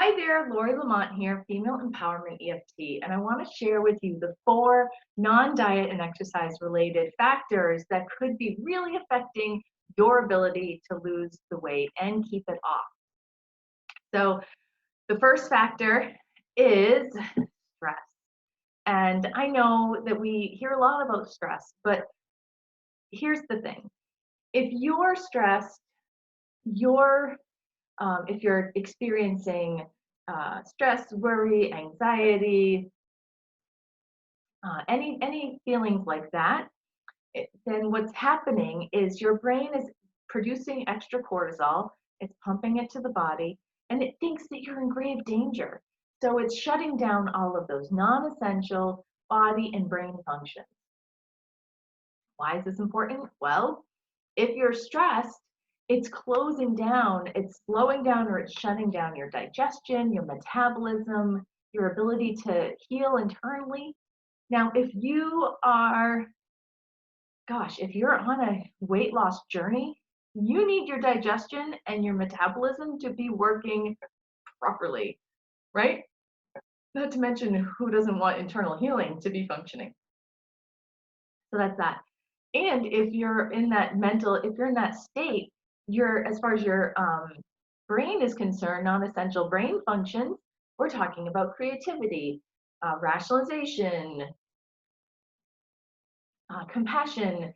Hi there, Lori Lamont here, Female Empowerment EFT, and I want to share with you the 4 non-diet and exercise related factors that could be really affecting your ability to lose the weight and keep it off. So the first factor is stress. And I know that we hear a lot about stress, but here's the thing. If you're stressed, you're if you're experiencing stress, worry, anxiety, any feelings like that, then what's happening is your brain is producing extra cortisol. It's pumping it to the body, and it thinks that you're in grave danger. So it's shutting down all of those non-essential body and brain functions. Why is this important? Well, if you're stressed, it's closing down, it's slowing down, or it's shutting down your digestion, your metabolism, your ability to heal internally. Now, if you are, if you're on a weight loss journey, you need your digestion and your metabolism to be working properly, right? Not to mention, who doesn't want internal healing to be functioning? So that's that. And if you're in that if you're in that state, as far as your brain is concerned, non-essential brain functions, we're talking about creativity, rationalization, compassion,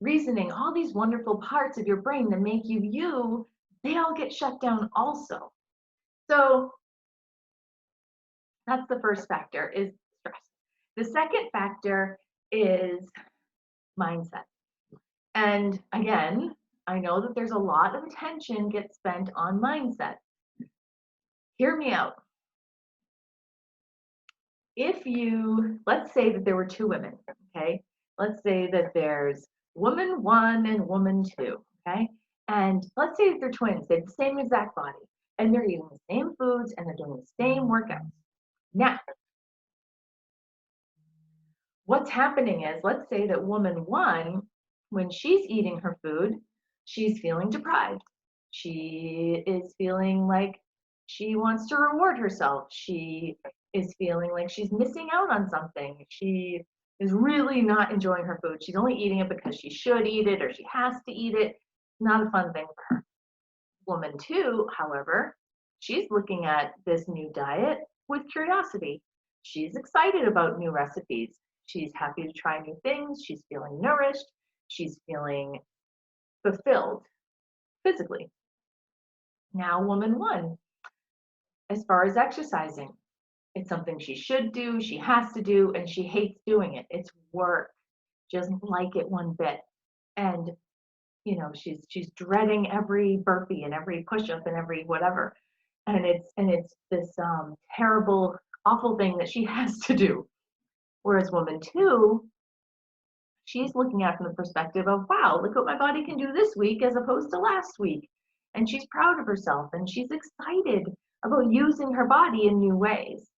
reasoning, all these wonderful parts of your brain that make you you, they all get shut down also. So that's the first factor, is stress. The second factor is mindset. And again, I know that there's a lot of attention gets spent on mindset. Hear me out. Let's say that there were 2 women, okay? Let's say that there's woman 1 and woman 2, okay? And let's say that they're twins, they have the same exact body, and they're eating the same foods and they're doing the same workouts. Now, what's happening is, let's say that woman 1, when she's eating her food, she's feeling deprived. She is feeling like she wants to reward herself. She is feeling like she's missing out on something. She is really not enjoying her food. She's only eating it because she should eat it or she has to eat it. Not a fun thing for her. Woman 2, however, she's looking at this new diet with curiosity. She's excited about new recipes. She's happy to try new things. She's feeling nourished. She's feeling fulfilled physically. Now, woman 1, as far as exercising, it's something she should do, she has to do, and she hates doing it. It's work. She doesn't like it one bit. And she's dreading every burpee and every push-up and every whatever. And it's this terrible, awful thing that she has to do. Whereas woman 2, she's looking at it from the perspective of, wow, look what my body can do this week as opposed to last week. And she's proud of herself and she's excited about using her body in new ways.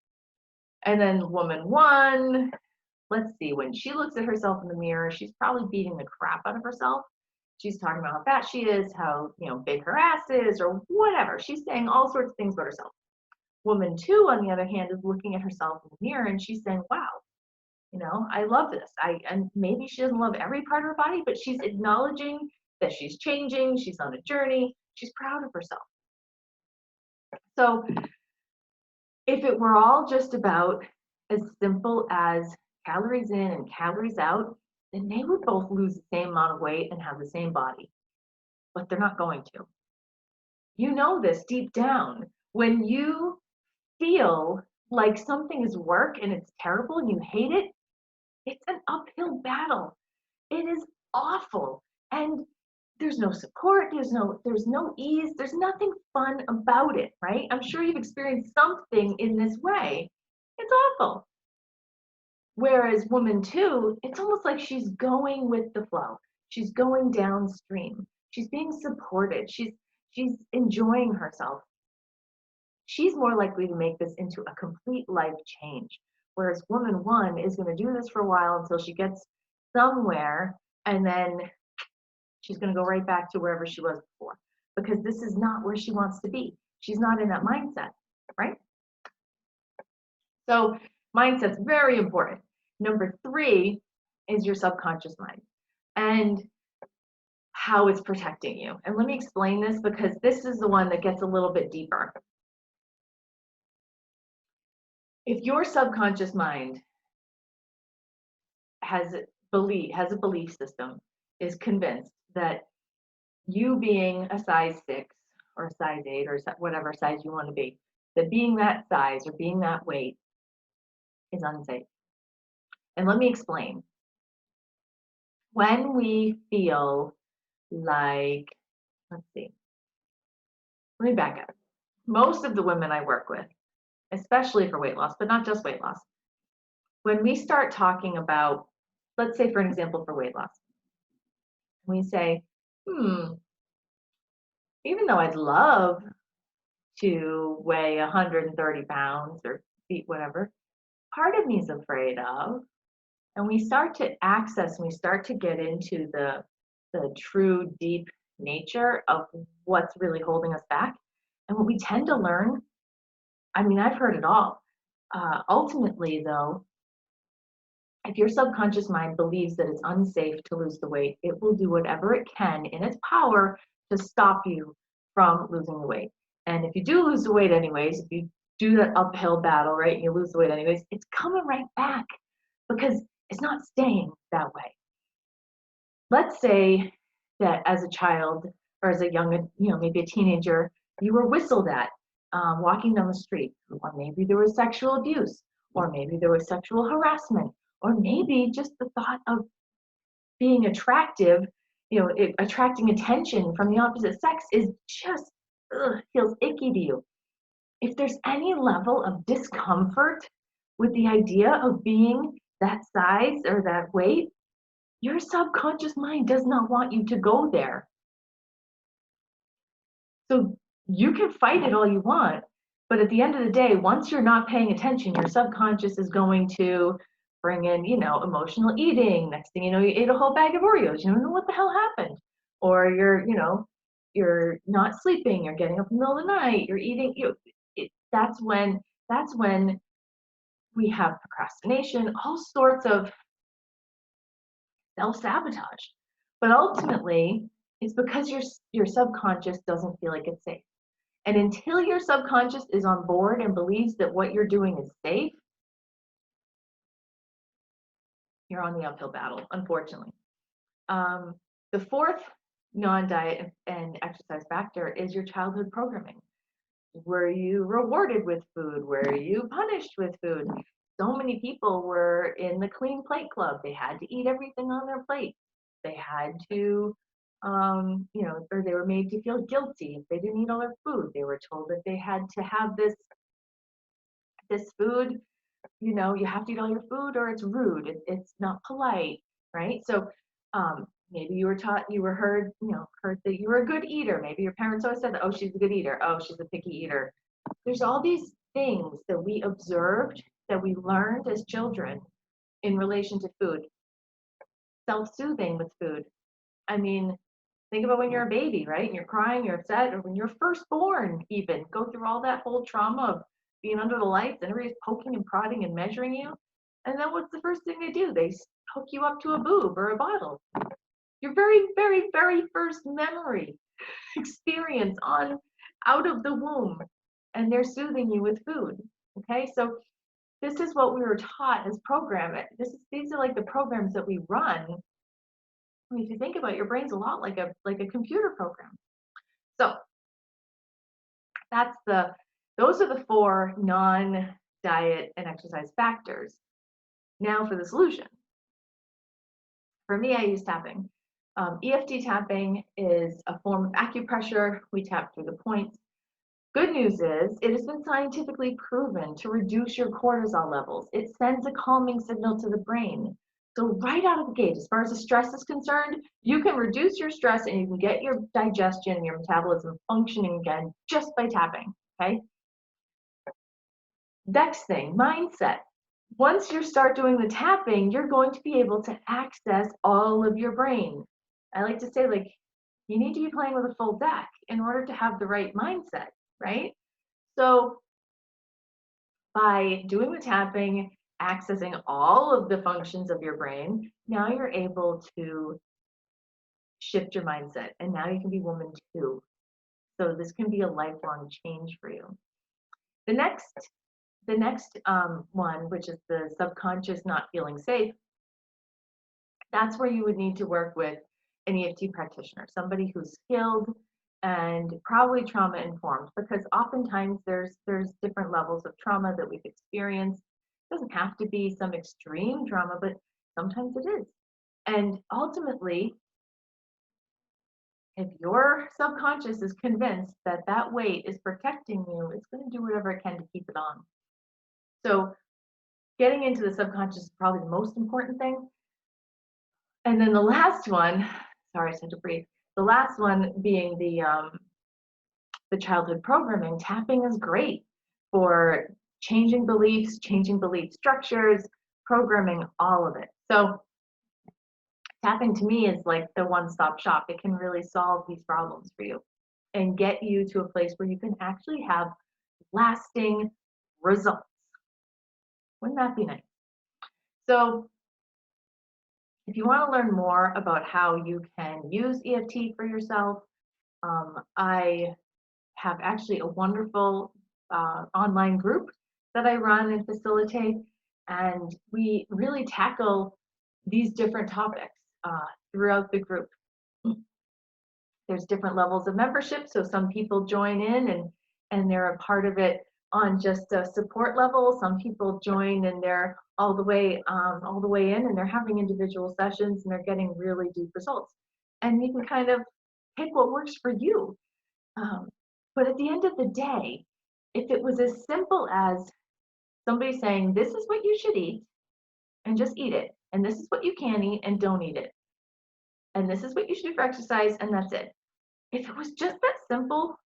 And then woman 1, let's see, when she looks at herself in the mirror, she's probably beating the crap out of herself. She's talking about how fat she is, how big her ass is, or whatever. She's saying all sorts of things about herself. Woman 2, on the other hand, is looking at herself in the mirror and she's saying, wow, I love this. And maybe she doesn't love every part of her body, but she's acknowledging that she's changing, she's on a journey, she's proud of herself. So if it were all just about as simple as calories in and calories out, then they would both lose the same amount of weight and have the same body. But they're not going to. You know this deep down. When you feel like something is work and it's terrible and you hate it, it's an uphill battle. It is awful. And there's no support, there's no ease, there's nothing fun about it, right? I'm sure you've experienced something in this way. It's awful. Whereas woman 2, it's almost like she's going with the flow. She's going downstream. She's being supported. She's enjoying herself. She's more likely to make this into a complete life change. Whereas woman 1 is going to do this for a while until she gets somewhere, and then she's going to go right back to wherever she was before, because this is not where she wants to be. She's not in that mindset. right? So mindset's very important. Number 3 is your subconscious mind and how it's protecting you. And let me explain this because this is the one that gets a little bit deeper. If your subconscious mind has a belief system, is convinced that you being a size 6 or a size 8 or whatever size you want to be, that being that size or being that weight is unsafe. And let me explain. When we feel like, let's see, let me back up. Most of the women I work with, especially for weight loss, but not just weight loss, when we start talking about, let's say for an example for weight loss, we say, even though I'd love to weigh 130 pounds or feet, whatever, part of me is afraid of. And we start to access, and we start to get into the true deep nature of what's really holding us back. And what we tend to learn, I mean, I've heard it all. Ultimately, though, if your subconscious mind believes that it's unsafe to lose the weight, it will do whatever it can in its power to stop you from losing the weight. And if you do lose the weight anyways, if you do that uphill battle, right, and you lose the weight anyways, it's coming right back because it's not staying that way. Let's say that as a child or as a young, maybe a teenager, you were whistled at walking down the street, or maybe there was sexual abuse, or maybe there was sexual harassment, or maybe just the thought of being attractive, attracting attention from the opposite sex is just feels icky to you. If there's any level of discomfort with the idea of being that size or that weight, your subconscious mind does not want you to go there. So you can fight it all you want, but at the end of the day, once you're not paying attention, your subconscious is going to bring in, emotional eating. Next thing you know, you ate a whole bag of Oreos. You don't know what the hell happened. Or you're not sleeping, you're getting up in the middle of the night, you're eating, that's when we have procrastination, all sorts of self-sabotage. But ultimately, it's because your subconscious doesn't feel like it's safe. And until your subconscious is on board and believes that what you're doing is safe, you're on the uphill battle, unfortunately. The fourth non-diet and exercise factor is your childhood programming. Were you rewarded with food? Were you punished with food? So many people were in the clean plate club. They had to eat everything on their plate. They had to, or they were made to feel guilty if they didn't eat all their food. They were told that they had to have this food, you have to eat all your food or it's rude. It's not polite, right? So maybe you were taught, you were heard that you were a good eater. Maybe your parents always said that, oh, she's a good eater. Oh, she's a picky eater. There's all these things that we observed, that we learned as children in relation to food. Self-soothing with food. I mean, think about when you're a baby, right? And you're crying, you're upset, or when you're first born, even go through all that whole trauma of being under the lights and everybody's poking and prodding and measuring you. And then what's the first thing they do? They hook you up to a boob or a bottle. Your very, very, very first memory experience out of the womb. And they're soothing you with food. Okay, so this is what we were taught as programming. These are like the programs that we run. I mean, if you think about it, your brain's a lot like a computer program. So those are the 4 non-diet and exercise factors. Now for the solution. For me, I use tapping. EFT tapping is a form of acupressure. We tap through the points. Good news is it has been scientifically proven to reduce your cortisol levels. It sends a calming signal to the brain. So right out of the gate, as far as the stress is concerned, you can reduce your stress and you can get your digestion and your metabolism functioning again just by tapping, okay? Next thing, mindset. Once you start doing the tapping, you're going to be able to access all of your brain. I like to say, you need to be playing with a full deck in order to have the right mindset, right? So By doing the tapping, accessing all of the functions of your brain, now you're able to shift your mindset, and now you can be woman two. So this can be a lifelong change for you. The next one, which is the subconscious not feeling safe, that's where you would need to work with an EFT practitioner, somebody who's skilled and probably trauma informed, because oftentimes there's different levels of trauma that we've experienced. It doesn't have to be some extreme trauma, but sometimes it is. And ultimately, if your subconscious is convinced that that weight is protecting you, it's going to do whatever it can to keep it on. So getting into the subconscious is probably the most important thing. And then the last one, sorry, I had to breathe. The last one being the childhood programming. Tapping is great for changing beliefs, changing belief structures, programming all of it. So tapping to me is like the one-stop shop. It can really solve these problems for you and get you to a place where you can actually have lasting results. Wouldn't that be nice? So if you want to learn more about how you can use EFT for yourself, I have actually a wonderful online group that I run and facilitate, and we really tackle these different topics throughout the group. There's different levels of membership, so some people join in and they're a part of it on just a support level. Some people join and they're all the way in, and they're having individual sessions and they're getting really deep results. And you can kind of pick what works for you. But at the end of the day, if it was as simple as somebody saying, this is what you should eat, and just eat it, and this is what you can eat and don't eat it, and this is what you should do for exercise, and that's it. If it was just that simple,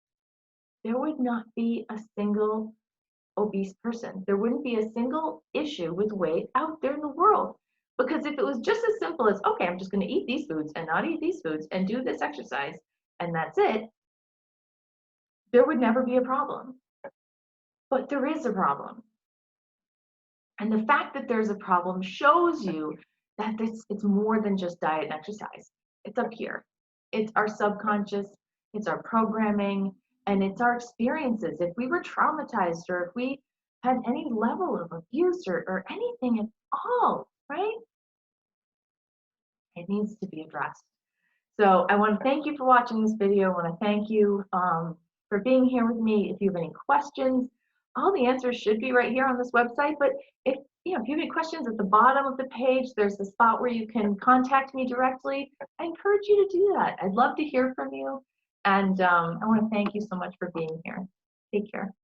there would not be a single obese person. There wouldn't be a single issue with weight out there in the world. Because if it was just as simple as, okay, I'm just going to eat these foods and not eat these foods and do this exercise, and that's it, there would never be a problem. But there is a problem. And the fact that there's a problem shows you that it's more than just diet and exercise. It's up here. It's our subconscious, it's our programming, and it's our experiences. If we were traumatized, or if we had any level of abuse or anything at all, right? It needs to be addressed. So I want to thank you for watching this video. I want to thank you for being here with me. If you have any questions, all the answers should be right here on this website. But if you have any questions, at the bottom of the page, there's a spot where you can contact me directly. I encourage you to do that. I'd love to hear from you. And I want to thank you so much for being here. Take care.